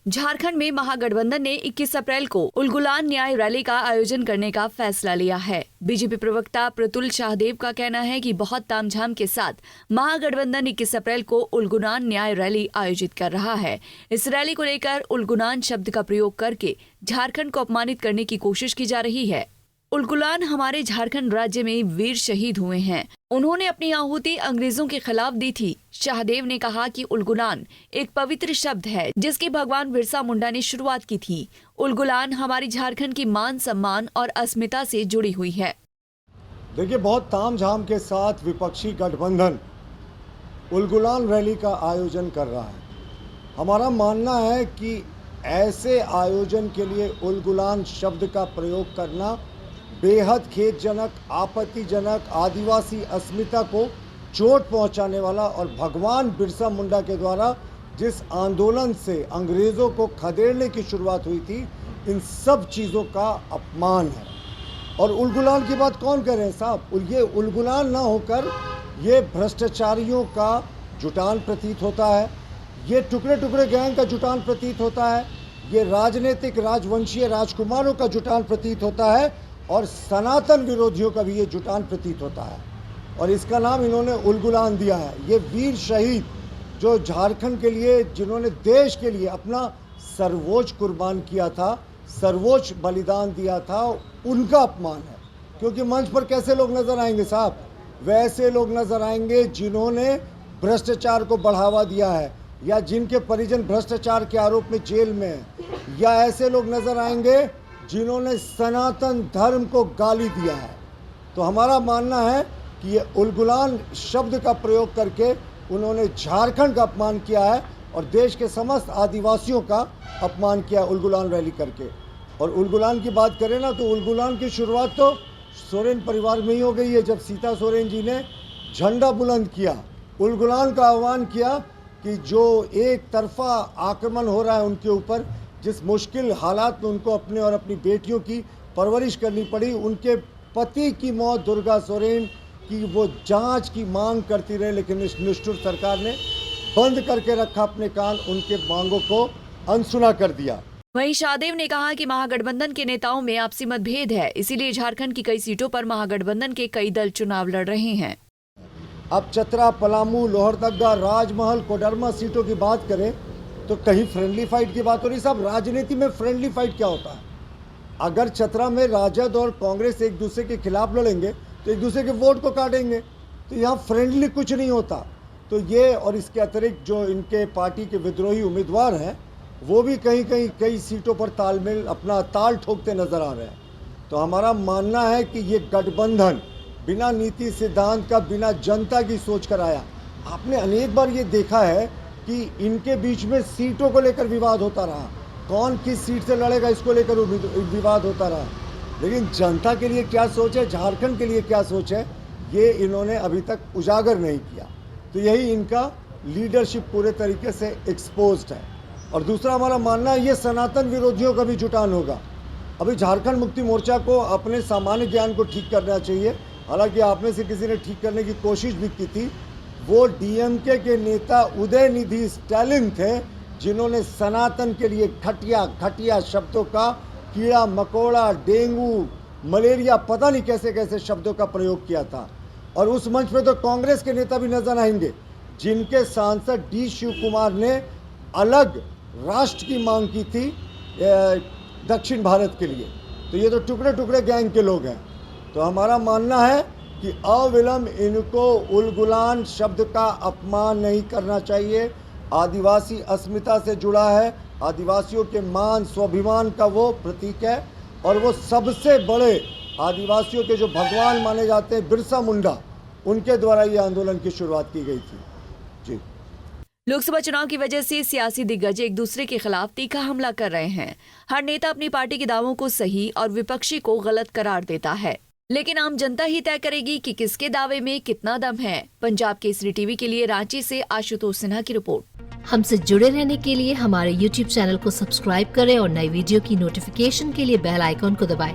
झारखंड में महागठबंधन ने 21 अप्रैल को उलगुलान न्याय रैली का आयोजन करने का फैसला लिया है। बीजेपी प्रवक्ता प्रतुल शाहदेव का कहना है कि बहुत तामझाम के साथ महागठबंधन 21 अप्रैल को उलगुलान न्याय रैली आयोजित कर रहा है। इस रैली को लेकर उलगुलान शब्द का प्रयोग करके झारखंड को अपमानित करने की कोशिश की जा रही है। उलगुलान हमारे झारखंड राज्य में वीर शहीद हुए हैं। उन्होंने अपनी आहुति अंग्रेजों के खिलाफ दी थी। शाहदेव ने कहा कि उलगुलान एक पवित्र शब्द है जिसकी भगवान बिरसा मुंडा ने शुरुआत की थी। उलगुलान हमारी झारखंड की मान सम्मान और अस्मिता से जुड़ी हुई है। देखिए, बहुत तामझाम के साथ विपक्षी गठबंधन उलगुलान रैली का आयोजन कर रहा है। हमारा मानना है कि ऐसे आयोजन के लिए उलगुलान शब्द का प्रयोग करना बेहद खेदजनक, आपत्तिजनक, आदिवासी अस्मिता को चोट पहुंचाने वाला और भगवान बिरसा मुंडा के द्वारा जिस आंदोलन से अंग्रेज़ों को खदेड़ने की शुरुआत हुई थी, इन सब चीज़ों का अपमान है। और उलगुलान की बात कौन कर रहे हैं साहब? ये उलगुलान ना होकर ये भ्रष्टाचारियों का जुटान प्रतीत होता है, ये टुकड़े टुकड़े गैंग का जुटान प्रतीत होता है, ये राजनीतिक राजवंशीय राजकुमारों का जुटान प्रतीत होता है और सनातन विरोधियों का भी ये जुटान प्रतीत होता है। और इसका नाम इन्होंने उलगुलान दिया है। ये वीर शहीद जो झारखंड के लिए, जिन्होंने देश के लिए अपना सर्वोच्च कुर्बान किया था, सर्वोच्च बलिदान दिया था, उनका अपमान है। क्योंकि मंच पर कैसे लोग नज़र आएंगे साहब? वैसे लोग नज़र आएंगे जिन्होंने भ्रष्टाचार को बढ़ावा दिया है या जिनके परिजन भ्रष्टाचार के आरोप में जेल में हैं, या ऐसे लोग नज़र आएंगे जिन्होंने सनातन धर्म को गाली दिया है। तो हमारा मानना है कि ये उलगुलान शब्द का प्रयोग करके उन्होंने झारखंड का अपमान किया है और देश के समस्त आदिवासियों का अपमान किया है उलगुलान रैली करके। और उलगुलान की बात करें ना, तो उलगुलान की शुरुआत तो सोरेन परिवार में ही हो गई है। जब सीता सोरेन जी ने झंडा बुलंद किया, उलगुलान का आह्वान किया कि जो एक तरफा आक्रमण हो रहा है उनके ऊपर, जिस मुश्किल हालात में उनको अपने और अपनी बेटियों की परवरिश करनी पड़ी, उनके पति की मौत दुर्गा सोरेन की वो जांच की मांग करती रहे, लेकिन इस निष्ठुर सरकार ने बंद करके रखा अपने कान, उनके मांगों को अनसुना कर दिया। वहीं शाहदेव ने कहा कि महागठबंधन के नेताओं में आपसी मतभेद है, इसीलिए झारखंड की कई सीटों पर महागठबंधन के कई दल चुनाव लड़ रहे हैं। अब चतरा, पलामू, लोहरदगा, राजमहल, कोडरमा सीटों की बात करें तो कहीं फ्रेंडली फाइट की बात हो रही। साहब, राजनीति में फ्रेंडली फाइट क्या होता है? अगर चतरा में राजद और कांग्रेस एक दूसरे के खिलाफ लड़ेंगे तो एक दूसरे के वोट को काटेंगे, तो यहाँ फ्रेंडली कुछ नहीं होता। तो ये और इसके अतिरिक्त जो इनके पार्टी के विद्रोही उम्मीदवार हैं, वो भी कहीं कहीं कई सीटों पर तालमेल अपना ताल ठोकते नजर आ रहे हैं। तो हमारा मानना है कि ये गठबंधन बिना नीति सिद्धांत का, बिना जनता की सोच कर आया। आपने अनेक बार ये देखा है कि इनके बीच में सीटों को लेकर विवाद होता रहा, कौन किस सीट से लड़ेगा इसको लेकर विवाद होता रहा, लेकिन जनता के लिए क्या सोच है, झारखंड के लिए क्या सोच है, ये इन्होंने अभी तक उजागर नहीं किया। तो यही इनका लीडरशिप पूरे तरीके से एक्सपोज्ड है। और दूसरा हमारा मानना है ये सनातन विरोधियों का भी जुटान होगा। अभी झारखंड मुक्ति मोर्चा को अपने सामान्य ज्ञान को ठीक करना चाहिए। हालांकि आप में से किसी ने ठीक करने की कोशिश भी की थी। वो डीएमके के नेता उदयनिधि स्टालिन थे जिन्होंने सनातन के लिए घटिया घटिया शब्दों का, कीड़ा मकोड़ा, डेंगू, मलेरिया, पता नहीं कैसे कैसे शब्दों का प्रयोग किया था। और उस मंच पे तो कांग्रेस के नेता भी नजर आएंगे जिनके सांसद डी शिव कुमार ने अलग राष्ट्र की मांग की थी दक्षिण भारत के लिए। तो ये तो टुकड़े टुकड़े गैंग के लोग हैं। तो हमारा मानना है कि अविलंब इनको उलगुलान शब्द का अपमान नहीं करना चाहिए। आदिवासी अस्मिता से जुड़ा है, आदिवासियों के मान स्वाभिमान का वो प्रतीक है और वो सबसे बड़े आदिवासियों के जो भगवान माने जाते हैं बिरसा मुंडा, उनके द्वारा ये आंदोलन की शुरुआत की गई थी। जी। लोकसभा चुनाव की वजह से सियासी दिग्गज एक दूसरे के खिलाफ तीखा हमला कर रहे हैं। हर नेता अपनी पार्टी के दावों को सही और विपक्षी को गलत करार देता है, लेकिन आम जनता ही तय करेगी कि किसके दावे में कितना दम है। पंजाब केसरी टीवी के लिए रांची से आशुतोष सिन्हा की रिपोर्ट। हमसे जुड़े रहने के लिए हमारे YouTube चैनल को सब्सक्राइब करें और नई वीडियो की नोटिफिकेशन के लिए बेल आइकॉन को दबाएं।